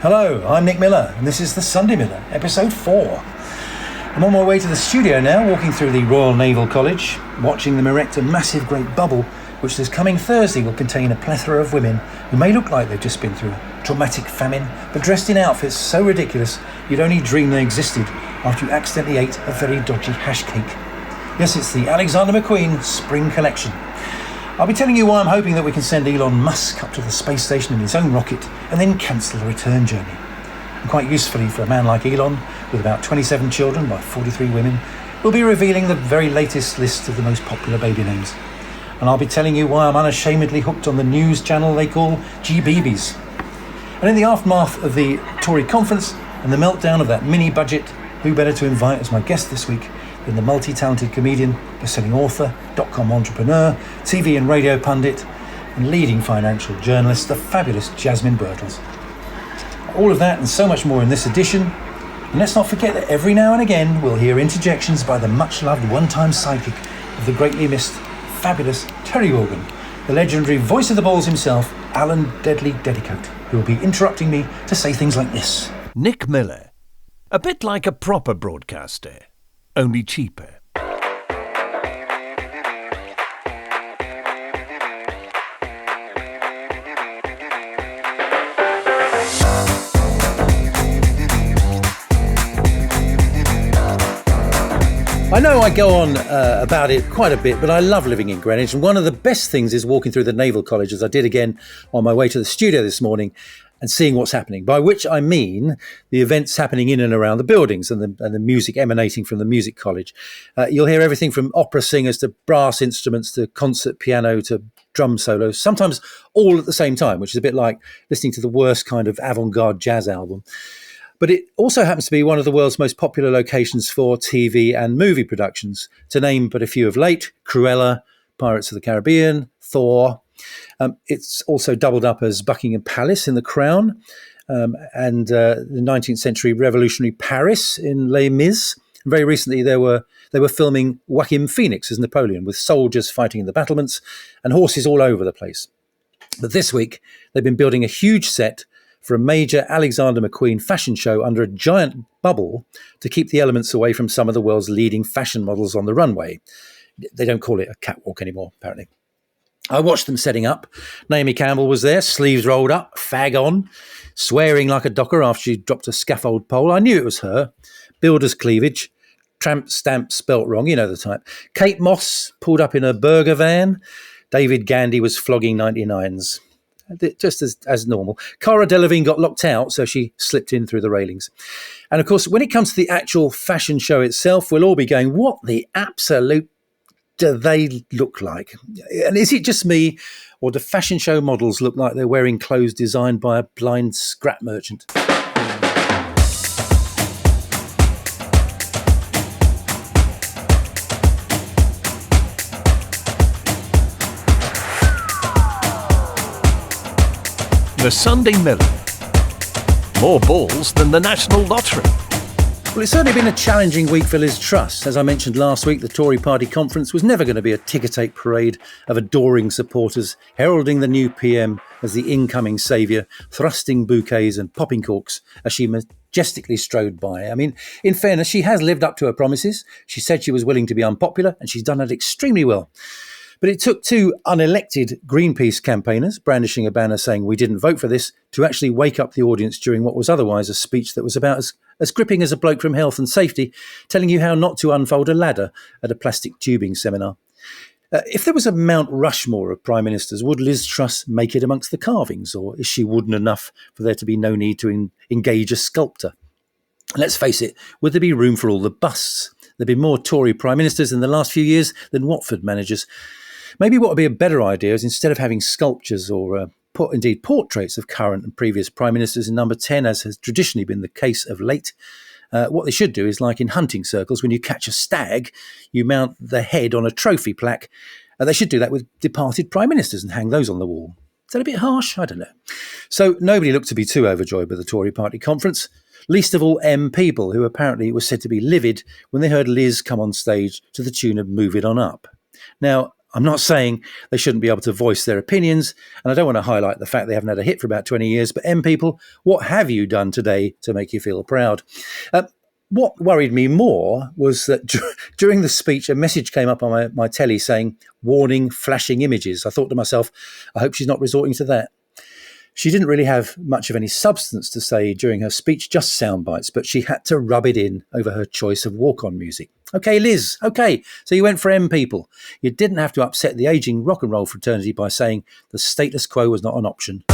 Hello, I'm Nick Miller, and this is The Sunday Miller, episode 4. I'm on my way to the studio now, walking through the Royal Naval College, watching them erect a massive great bubble, which this coming Thursday will contain a plethora of women who may look like they've just been through a traumatic famine, but dressed in outfits so ridiculous you'd only dream they existed after you accidentally ate a very dodgy hash cake. Yes, it's the Alexander McQueen Spring Collection. I'll be telling you why I'm hoping that we can send Elon Musk up to the space station in his own rocket and then cancel the return journey. And quite usefully for a man like Elon, with about 27 children by 43 women, we'll be revealing the very latest list of the most popular baby names. And I'll be telling you why I'm unashamedly hooked on the news channel they call GBBs. And in the aftermath of the Tory conference and the meltdown of that mini-budget, who better to invite as my guest this week than the multi-talented comedian, best-selling author, dot-com entrepreneur, TV and radio pundit, and leading financial journalist, the fabulous Jasmine Birtles. All of that and so much more in this edition. And let's not forget that every now and again we'll hear interjections by the much-loved one-time sidekick of the greatly missed, fabulous Terry Wogan, the legendary voice of the balls himself, Alan Deadly Dedicoat, who will be interrupting me to say things like this. Nick Miller. A bit like a proper broadcaster, only cheaper. I know I go on about it quite a bit, but I love living in Greenwich. And one of the best things is walking through the Naval College, as I did again on my way to the studio this morning, and seeing what's happening, by which I mean the events happening in and around the buildings and the music emanating from the music college. You'll hear everything from opera singers to brass instruments to concert piano to drum solos, sometimes all at the same time, which is a bit like listening to the worst kind of avant-garde jazz album. But it also happens to be one of the world's most popular locations for TV and movie productions, to name but a few of late: Cruella, Pirates of the Caribbean, Thor. It's also doubled up as Buckingham Palace in The Crown, and the 19th century revolutionary Paris in Les Mis. And very recently they were filming Joaquin Phoenix as Napoleon, with soldiers fighting in the battlements and horses all over the place. But this week they've been building a huge set for a major Alexander McQueen fashion show under a giant bubble to keep the elements away from some of the world's leading fashion models on the runway. They don't call it a catwalk anymore, apparently. I watched them setting up. Naomi Campbell was there, sleeves rolled up, fag on, swearing like a docker after she dropped a scaffold pole. I knew it was her. Builder's cleavage, tramp stamp spelt wrong, you know the type. Kate Moss pulled up in her burger van. David Gandy was flogging 99s. Just as normal. Cara Delevingne got locked out, so she slipped in through the railings. And of course, when it comes to the actual fashion show itself, we'll all be going, what the absolute do they look like? And is it just me, or do fashion show models look like they're wearing clothes designed by a blind scrap merchant? The Sunday Miller. More balls than the National Lottery. Well, it's certainly been a challenging week for Liz Truss. As I mentioned last week, the Tory party conference was never going to be a ticker-tape parade of adoring supporters heralding the new PM as the incoming saviour, thrusting bouquets and popping corks as she majestically strode by. I mean, in fairness, she has lived up to her promises. She said she was willing to be unpopular, and she's done it extremely well. But it took two unelected Greenpeace campaigners brandishing a banner saying we didn't vote for this to actually wake up the audience during what was otherwise a speech that was about as gripping as a bloke from Health and Safety telling you how not to unfold a ladder at a plastic tubing seminar. If there was a Mount Rushmore of Prime Ministers, would Liz Truss make it amongst the carvings, or is she wooden enough for there to be no need to engage a sculptor? Let's face it, would there be room for all the busts? There have been more Tory Prime Ministers in the last few years than Watford managers. Maybe what would be a better idea is, instead of having sculptures or indeed portraits of current and previous Prime Ministers in number 10, as has traditionally been the case of late, what they should do is, like in hunting circles, when you catch a stag, you mount the head on a trophy plaque. They should do that with departed Prime Ministers and hang those on the wall. Is that a bit harsh? I don't know. So nobody looked to be too overjoyed by the Tory party conference, least of all people, who apparently were said to be livid when they heard Liz come on stage to the tune of Move It On Up. Now, I'm not saying they shouldn't be able to voice their opinions, and I don't want to highlight the fact they haven't had a hit for about 20 years, but people, what have you done today to make you feel proud? What worried me more was that during the speech, a message came up on my telly saying, warning, flashing images. I thought to myself, I hope she's not resorting to that. She didn't really have much of any substance to say during her speech, just sound bites, but she had to rub it in over her choice of walk-on music. Okay, Liz, okay, so you went for people. You didn't have to upset the ageing rock and roll fraternity by saying the status quo was not an option.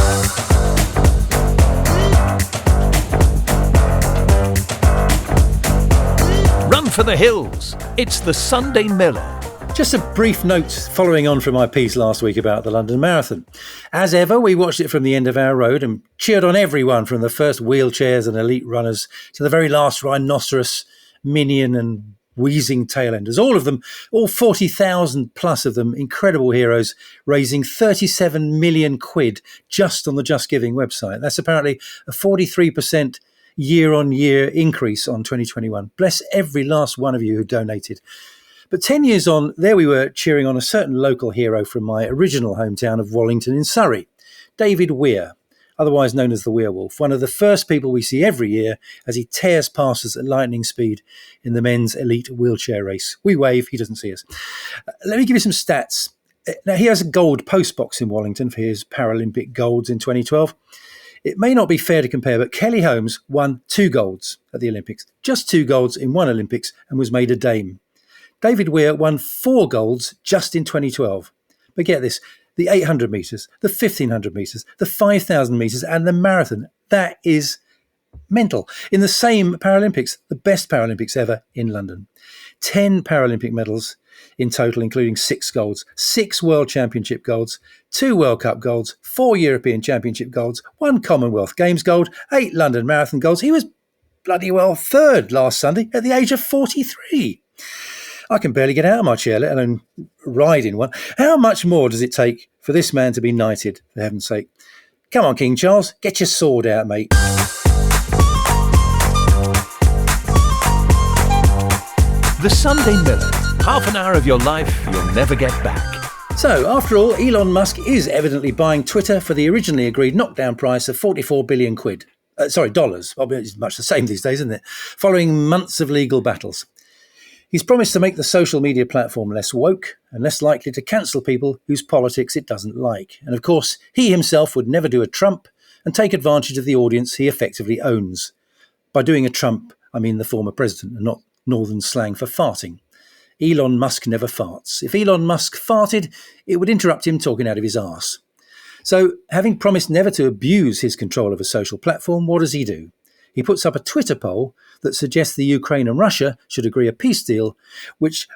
Run for the hills. It's the Sunday Miller. Just a brief note following on from my piece last week about the London Marathon. As ever, we watched it from the end of our road and cheered on everyone from the first wheelchairs and elite runners to the very last rhinoceros, minion and wheezing tailenders. All of them, all 40,000 plus of them, incredible heroes, raising 37 million quid just on the Just Giving website. That's apparently a 43% year-on-year increase on 2021. Bless every last one of you who donated. But 10 years on, there we were cheering on a certain local hero from my original hometown of Wallington in Surrey, David Weir, otherwise known as the Werewolf, one of the first people we see every year as he tears past us at lightning speed in the men's elite wheelchair race. We wave, he doesn't see us. Let me give you some stats. Now, he has a gold postbox in Wallington for his Paralympic golds in 2012. It may not be fair to compare, but Kelly Holmes won 2 golds at the Olympics, just 2 golds in one Olympics, and was made a dame. David Weir won 4 golds just in 2012. But get this, the 800 metres, the 1500 metres, the 5,000 metres and the marathon. That is mental. In the same Paralympics, the best Paralympics ever in London. 10 Paralympic medals in total, including 6 golds, 6 World Championship golds, 2 World Cup golds, 4 European Championship golds, 1 Commonwealth Games gold, 8 London Marathon golds. He was bloody well 3rd last Sunday at the age of 43. I can barely get out of my chair, let alone ride in one. How much more does it take for this man to be knighted, for heaven's sake? Come on, King Charles, get your sword out, mate. The Sunday Miller. Half an hour of your life you'll never get back. So, after all, Elon Musk is evidently buying Twitter for the originally agreed knockdown price of 44 billion quid. Dollars. It's much the same these days, isn't it? Following months of legal battles. He's promised to make the social media platform less woke and less likely to cancel people whose politics it doesn't like. And of course, he himself would never do a Trump and take advantage of the audience he effectively owns. By doing a Trump, I mean the former president and not northern slang for farting. Elon Musk never farts. If Elon Musk farted, it would interrupt him talking out of his arse. So, having promised never to abuse his control of a social platform, what does he do? He puts up a Twitter poll that suggests the Ukraine and Russia should agree a peace deal, which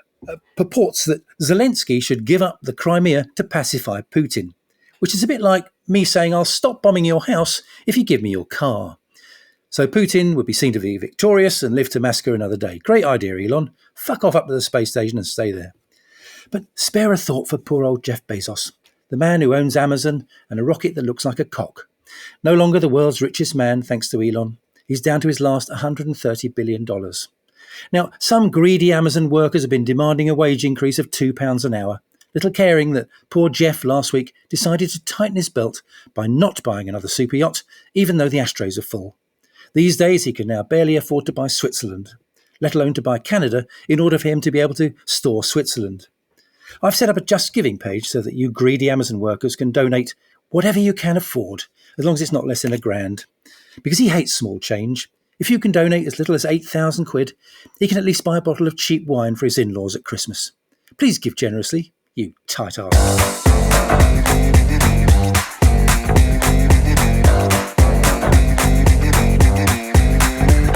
purports that Zelensky should give up the Crimea to pacify Putin, which is a bit like me saying I'll stop bombing your house if you give me your car. So Putin would be seen to be victorious and live to massacre another day. Great idea, Elon. Fuck off up to the space station and stay there. But spare a thought for poor old Jeff Bezos, the man who owns Amazon and a rocket that looks like a cock. No longer the world's richest man, thanks to Elon. He's down to his last $130 billion. Now, some greedy Amazon workers have been demanding a wage increase of £2 an hour, little caring that poor Jeff last week decided to tighten his belt by not buying another super yacht, even though the ashtrays are full. These days, he can now barely afford to buy Switzerland, let alone to buy Canada, in order for him to be able to store Switzerland. I've set up a Just Giving page so that you greedy Amazon workers can donate whatever you can afford, as long as it's not less than £1,000. Because he hates small change. If you can donate as little as 8,000 quid, he can at least buy a bottle of cheap wine for his in-laws at Christmas. Please give generously, you tight ass.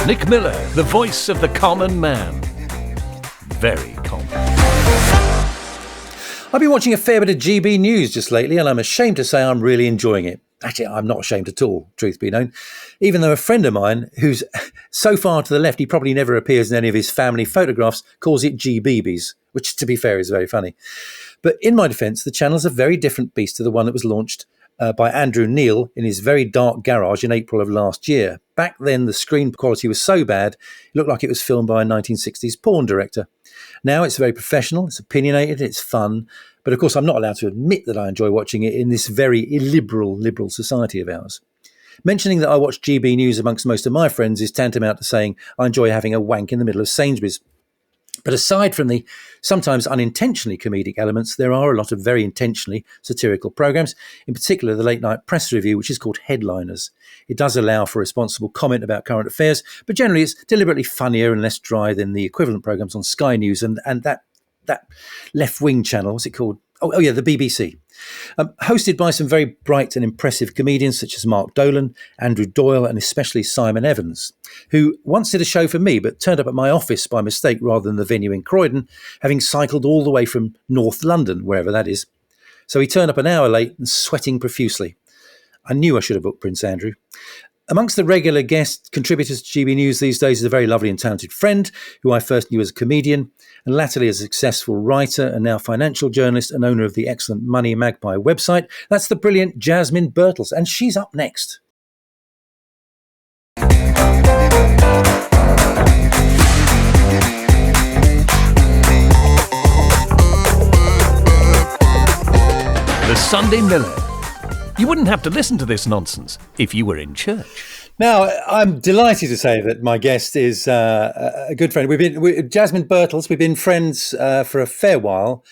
Nick Miller, the voice of the common man. Very common. I've been watching a fair bit of GB News just lately, and I'm ashamed to say I'm really enjoying it. Actually, I'm not ashamed at all, truth be known, even though a friend of mine, who's so far to the left he probably never appears in any of his family photographs, calls it GBBs, which, to be fair, is very funny. But in my defence, the channel's a very different beast to the one that was launched by Andrew Neil in his very dark garage in April of last year. Back then, the screen quality was so bad, it looked like it was filmed by a 1960s porn director. Now it's very professional, it's opinionated, it's fun, But of course, I'm not allowed to admit that I enjoy watching it in this very illiberal, liberal society of ours. Mentioning that I watch GB News amongst most of my friends is tantamount to saying I enjoy having a wank in the middle of Sainsbury's. But aside from the sometimes unintentionally comedic elements, there are a lot of very intentionally satirical programmes, in particular the late night press review, which is called Headliners. It does allow for responsible comment about current affairs, but generally it's deliberately funnier and less dry than the equivalent programmes on Sky News and that left-wing channel, what's it called? Oh yeah, the BBC. Hosted by some very bright and impressive comedians such as Mark Dolan, Andrew Doyle, and especially Simon Evans, who once did a show for me but turned up at my office by mistake rather than the venue in Croydon, having cycled all the way from North London, wherever that is. So he turned up an hour late and sweating profusely. I knew I should have booked Prince Andrew. Amongst the regular guest contributors to GB News these days is a very lovely and talented friend who I first knew as a comedian and latterly as a successful writer and now financial journalist and owner of the excellent Money Magpie website. That's the brilliant Jasmine Birtles, and she's up next. The Sunday Miller. You wouldn't have to listen to this nonsense if you were in church. Now, I'm delighted to say that my guest is a good friend. Jasmine Birtles. We've been friends for a fair while,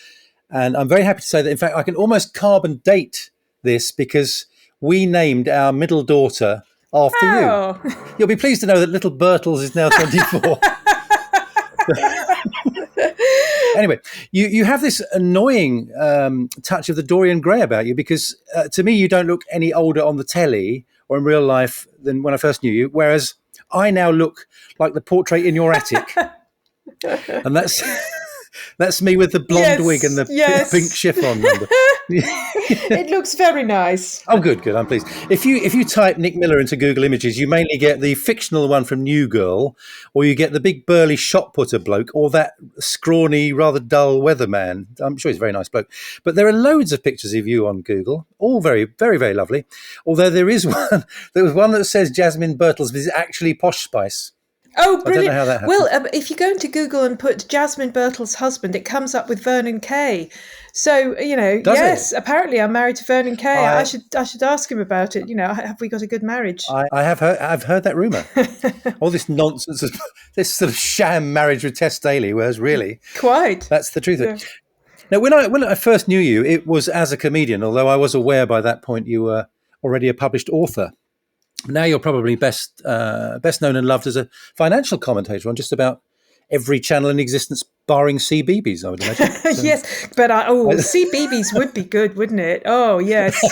and I'm very happy to say that, in fact, I can almost carbon date this because we named our middle daughter after you. You'll be pleased to know that little Birtles is now 24. Anyway, you have this annoying touch of the Dorian Gray about you because to me you don't look any older on the telly or in real life than when I first knew you, whereas I now look like the portrait in your attic. And that's me with the blonde wig and the pink chiffon number. It looks very nice. Oh, good. I'm pleased. If you type Nick Miller into Google Images, you mainly get the fictional one from New Girl, or you get the big burly shot putter bloke, or that scrawny, rather dull weatherman. I'm sure he's a very nice bloke. But there are loads of pictures of you on Google, all very, very, very lovely. Although there was one that says Jasmine Birtles, but it's actually Posh Spice. Oh, brilliant. I don't know how that happened. Well, if you go into Google and put Jasmine Birtles' husband, it comes up with Vernon Kay. So, Does it? Apparently I'm married to Vernon Kay. I should ask him about it. Have we got a good marriage? I've heard that rumour. All this nonsense, this sort of sham marriage with Tess Daly, whereas really, quite, that's the truth. Yeah. Now, when I first knew you, it was as a comedian, although I was aware by that point you were already a published author. Now you're probably best known and loved as a financial commentator on just about every channel in existence, barring CBeebies, I would imagine. So. Yes, but CBeebies would be good, wouldn't it? Oh, yes.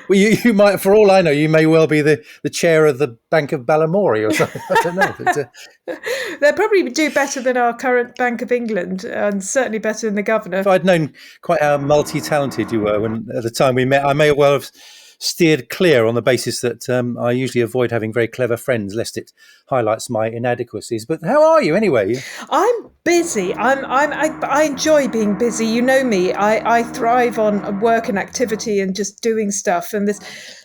Well, you might, for all I know, you may well be the chair of the Bank of Balamory or something. I don't know. But, they'll probably do better than our current Bank of England, and certainly better than the governor. If I'd known quite how multi-talented you were at the time we met, I may well have steered clear on the basis that I usually avoid having very clever friends, lest it highlights my inadequacies. But how are you anyway? I'm busy. I enjoy being busy. You know me. I thrive on work and activity and just doing stuff. And this,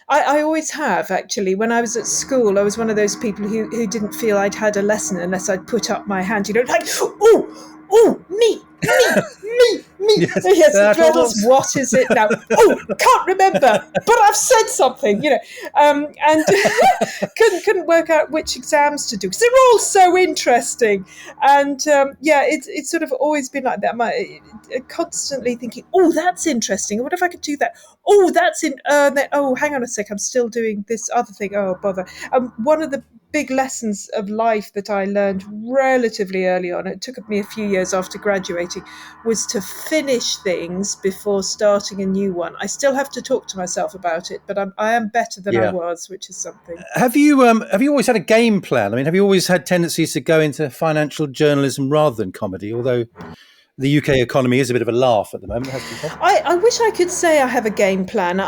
I always have, actually. When I was at school, I was one of those people who didn't feel I'd had a lesson unless I'd put up my hand. Like, me. Yes, what is it now? Can't remember, but I've said something, and couldn't work out which exams to do because they're all so interesting. And it's sort of always been like that. Constantly thinking, that's interesting. What if I could do that? Hang on a sec, I'm still doing this other thing. Oh, bother. One of the big lessons of life that I learned relatively early on, it took me a few years after graduating, was to finish things before starting a new one. I still have to talk to myself about it, but I am better than I was, which is something. Have you always had a game plan? I mean, have you always had tendencies to go into financial journalism rather than comedy, although the UK economy is a bit of a laugh at the moment, hasn't it? I wish I could say I have a game plan.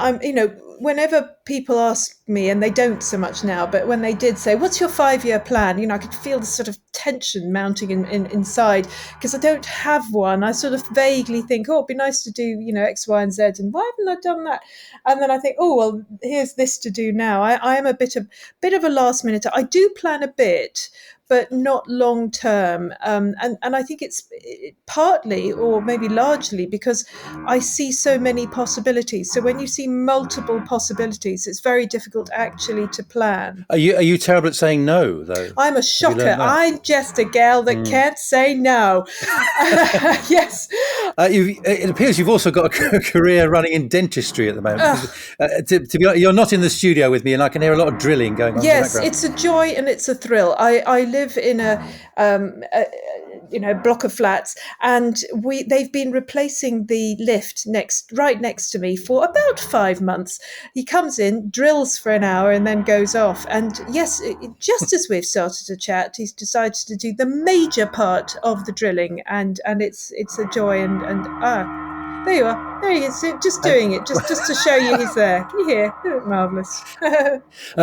Whenever people ask me, and they don't so much now, but when they did say, what's your 5-year plan? I could feel the sort of tension mounting inside because I don't have one. I sort of vaguely think, it'd be nice to do, X, Y, and Z. And why haven't I done that? And then I think, here's this to do now. I am a bit of a last minute. I do plan a bit, but not long term. And I think it's partly, or maybe largely, because I see so many possibilities. So when you see multiple possibilities, it's very difficult actually to plan. Are you terrible at saying no, though? I'm a Have you shocker. learned that? I'm just a gal that can't say no. Yes. It appears you've also got a career running in dentistry at the moment. Because, to be honest, you're not in the studio with me, and I can hear a lot of drilling going on in the Yes, background. it's a joy and it's a thrill. I live in a block of flats, and they've been replacing the lift right next to me for about 5 months. He comes in, drills for an hour, and then goes off. And yes, just as we've started to chat, he's decided to do the major part of the drilling, and it's a joy. And there you are. There he is, just doing it, just to show you he's there. Can you hear? Isn't it marvelous?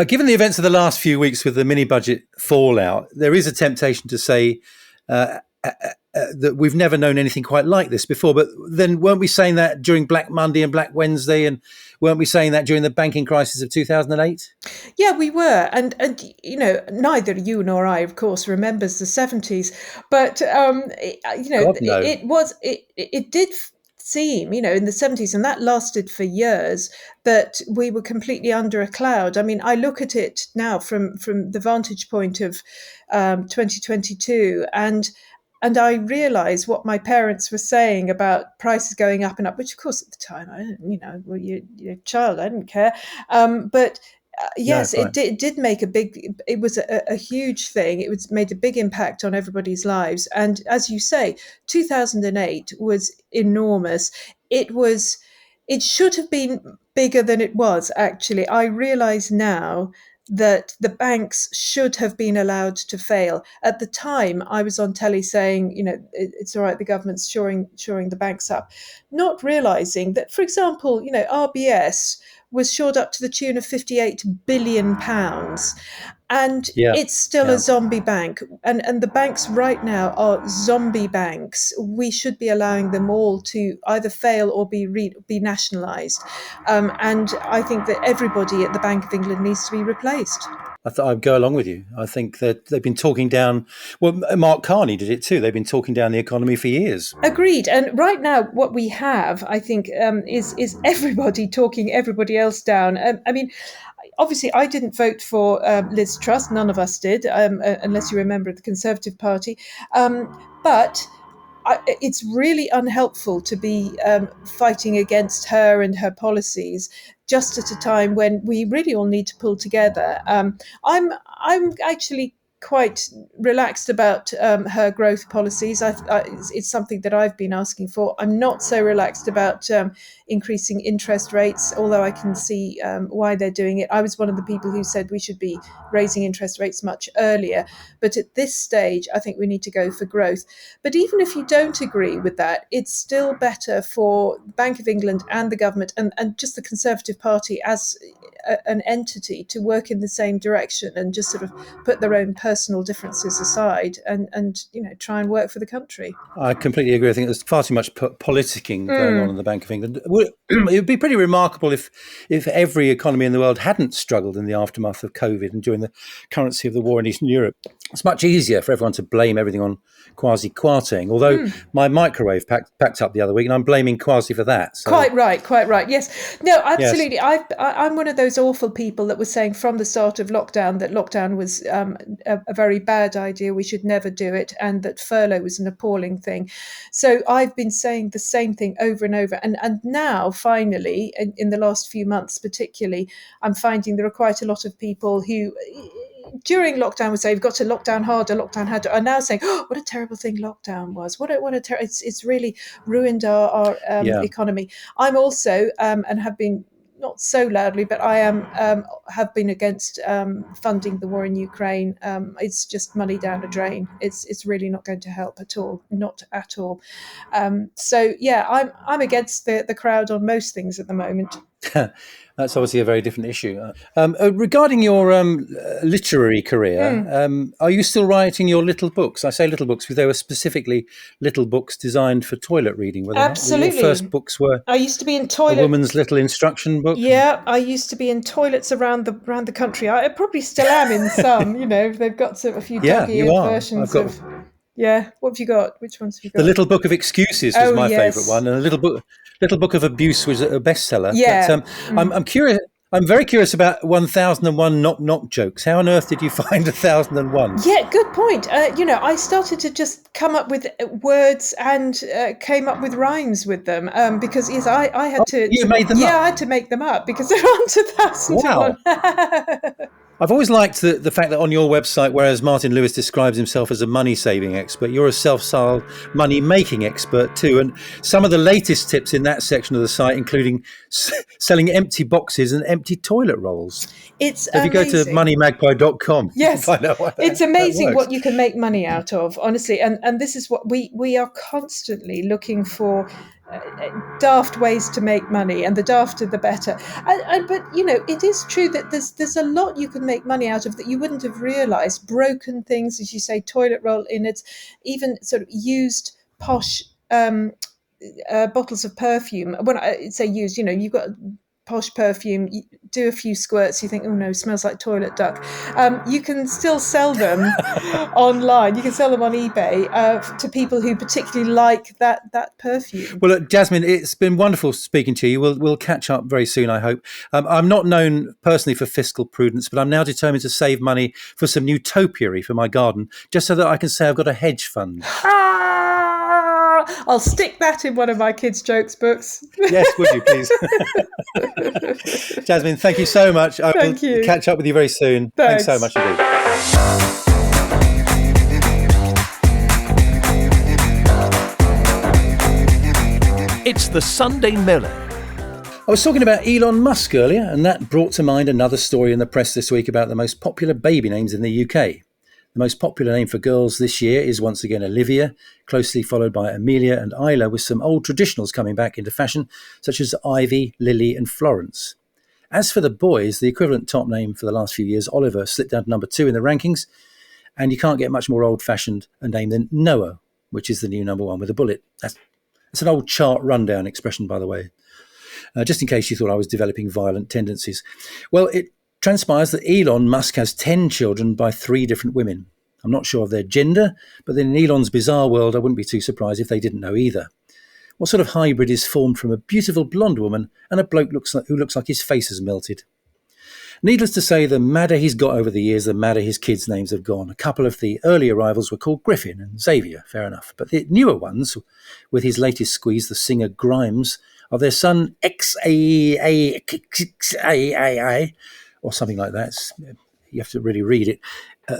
Given the events of the last few weeks with the mini budget fallout, there is a temptation to say that we've never known anything quite like this before. But then weren't we saying that during Black Monday and Black Wednesday? And weren't we saying that during the banking crisis of 2008? Yeah, we were, and neither you nor I, of course, remembers the 70s, but God, no. it did seem, in the 70s, and that lasted for years, that we were completely under a cloud. I mean, I look at it now from the vantage point of 2022, and I realise what my parents were saying about prices going up and up, which, of course, at the time, I didn't, well, you're a child, I didn't care. But No, yes, quite. it did make it was a huge thing. It was made a big impact on everybody's lives. And as you say, 2008 was enormous. It should have been bigger than it was, actually. I realize now that the banks should have been allowed to fail. At the time, I was on telly saying, it's all right, the government's shoring the banks up, not realizing that, for example, RBS was shored up to the tune of £58 billion. And Yeah, it's still a yeah. zombie bank. And the banks right now are zombie banks. We should be allowing them all to either fail or be nationalised. And I think that everybody at the Bank of England needs to be replaced. I thought I'd go along with you. I think that they've been talking down. Well, Mark Carney did it too. They've been talking down the economy for years. Agreed. And right now, what we have, I think, is everybody talking everybody else down. I mean, obviously, I didn't vote for Liz Truss. None of us did, unless you remember the Conservative Party. But it's really unhelpful to be fighting against her and her policies just at a time when we really all need to pull together. I'm actually quite relaxed about her growth policies. It's something that I've been asking for. I'm not so relaxed about increasing interest rates, although I can see why they're doing it. I was one of the people who said we should be raising interest rates much earlier. But at this stage, I think we need to go for growth. But even if you don't agree with that, it's still better for Bank of England and the government and just the Conservative Party as an entity to work in the same direction and just sort of put their own personal differences aside and try and work for the country. I completely agree. I think there's far too much politicking going on in the Bank of England. It would be pretty remarkable if every economy in the world hadn't struggled in the aftermath of COVID and during the currency of the war in Eastern Europe. It's much easier for everyone to blame everything on Kwasi Kwarteng, although my microwave packed up the other week and I'm blaming Kwasi for that. So, Quite right. Yes. No, yes. absolutely. I'm one of those awful people that was saying from the start of lockdown that lockdown was a very bad idea. We should never do it, and that furlough was an appalling thing. So I've been saying the same thing over and over. And now, finally, in the last few months particularly, I'm finding there are quite a lot of people who during lockdown would say we've got to lock down harder, are now saying, oh, what a terrible thing lockdown was. It's really ruined our Yeah. economy. I'm also and have been not so loudly, but I am have been against funding the war in Ukraine. It's just money down a drain. It's really not going to help at all, not at all. So yeah, I'm against the crowd on most things at the moment. That's obviously a very different issue. Regarding your literary career, are you still writing your little books? I say little books because they were specifically little books designed for toilet reading, were they not? Your Absolutely. first books were I used to be in a toilet. woman's little instruction book. Yeah, I used to be in toilets around the country. I probably still am in some. They've got a few Yeah, you dog-eared are. versions of. Yeah, what have you got? Which ones have you got? The Little Book of Excuses was Oh, my yes. favourite one, and Little Book of Abuse was a bestseller. Yeah. But, I'm curious. I'm very curious about 1001 knock knock jokes. How on earth did you find 1001? Yeah, good point. I started to just come up with words and came up with rhymes with them because yes, I had to. You made them up? Yeah, I had to make them up because they're on to 1001. Wow. I've always liked the fact that on your website, whereas Martin Lewis describes himself as a money-saving expert, you're a self-styled money-making expert too. And some of the latest tips in that section of the site, including selling empty boxes and empty toilet rolls. It's so if you go to moneymagpie.com, yes, find out it's amazing what you can make money out of, honestly. And this is what we are constantly looking for. Daft ways to make money, and the dafter the better. But it is true that there's a lot you can make money out of that you wouldn't have realised. Broken things, as you say, toilet roll innards, even sort of used posh bottles of perfume. When I say used, you've got posh perfume, you do a few squirts, you think, oh no, smells like toilet duck. You can still sell them online. You can sell them on eBay to people who particularly like that perfume. Well, look, Jasmine, it's been wonderful speaking to you. We'll catch up very soon, I hope. I'm not known personally for fiscal prudence, but I'm now determined to save money for some new topiary for my garden, just so that I can say I've got a hedge fund. I'll stick that in one of my kids' jokes books. Yes, would you please? Jasmine, thank you so much. I will catch up with you very soon. Thanks so much indeed. It's the Sunday Miller. I was talking about Elon Musk earlier, and that brought to mind another story in the press this week about the most popular baby names in the UK. The most popular name for girls this year is once again Olivia, closely followed by Amelia and Isla, with some old traditionals coming back into fashion, such as Ivy, Lily and Florence. As for the boys, the equivalent top name for the last few years, Oliver, slipped down to number 2 in the rankings, and you can't get much more old-fashioned a name than Noah, which is the new number 1 with a bullet. That's an old chart rundown expression, by the way, just in case you thought I was developing violent tendencies. Well, it transpires that Elon Musk has 10 children by 3 different women. I'm not sure of their gender, but in Elon's bizarre world, I wouldn't be too surprised if they didn't know either. What sort of hybrid is formed from a beautiful blonde woman and a bloke who looks like his face has melted? Needless to say, the madder he's got over the years, the madder his kids' names have gone. A couple of the early arrivals were called Griffin and Xavier, fair enough. But the newer ones, with his latest squeeze, the singer Grimes, are their son XAAI, or something like that. You have to really read it.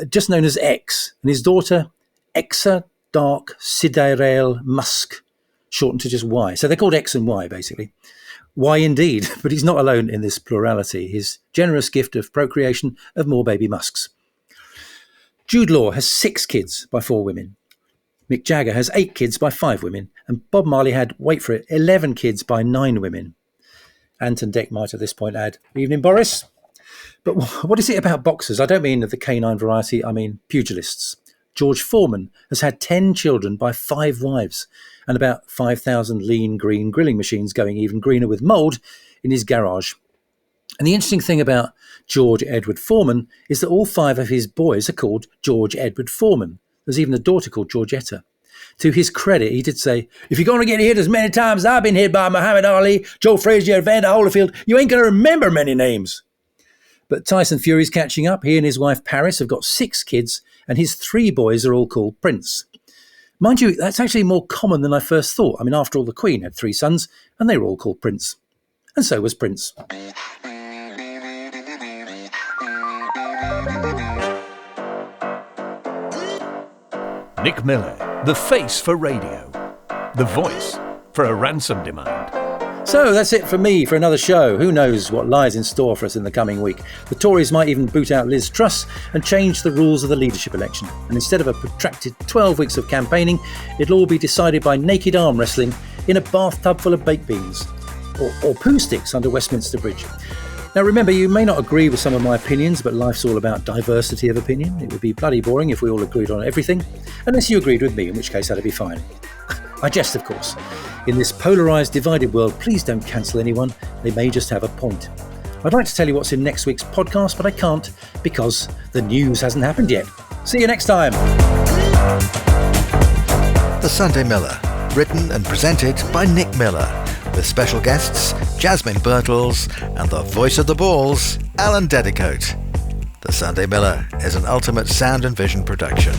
Just known as X, and his daughter Exa Dark Sidairail Musk, shortened to just Y. So they're called X and Y, basically. Y indeed, but he's not alone in this plurality, his generous gift of procreation of more baby Musks. Jude Law has 6 kids by 4 women. Mick Jagger has 8 kids by 5 women, and Bob Marley had, wait for it, 11 kids by 9 women. Anton Deck might at this point add, evening Boris. But what is it about boxers? I don't mean the canine variety, I mean pugilists. George Foreman has had 10 children by 5 wives and about 5,000 lean green grilling machines going even greener with mould in his garage. And the interesting thing about George Edward Foreman is that all 5 of his boys are called George Edward Foreman. There's even a daughter called Georgetta. To his credit, he did say, if you're going to get hit as many times as I've been hit by Muhammad Ali, Joe Frazier, Evander Holyfield, you ain't going to remember many names. But Tyson Fury's catching up. He and his wife Paris have got 6 kids, and his 3 boys are all called Prince. Mind you, that's actually more common than I first thought. I mean, after all, the Queen had 3 sons, and they were all called Prince. And so was Prince. Nick Miller, the face for radio, the voice for a ransom demand. So that's it for me for another show. Who knows what lies in store for us in the coming week? The Tories might even boot out Liz Truss and change the rules of the leadership election. And instead of a protracted 12 weeks of campaigning, it'll all be decided by naked arm wrestling in a bathtub full of baked beans. or poo sticks under Westminster Bridge. Now remember, you may not agree with some of my opinions, but life's all about diversity of opinion. It would be bloody boring if we all agreed on everything, unless you agreed with me, in which case that'd be fine. I jest, of course. In this polarised, divided world, please don't cancel anyone. They may just have a point. I'd like to tell you what's in next week's podcast, but I can't because the news hasn't happened yet. See you next time. The Sunday Miller, written and presented by Nick Miller, with special guests Jasmine Birtles and the voice of the balls, Alan Dedicote. The Sunday Miller is an Ultimate Sound and Vision production.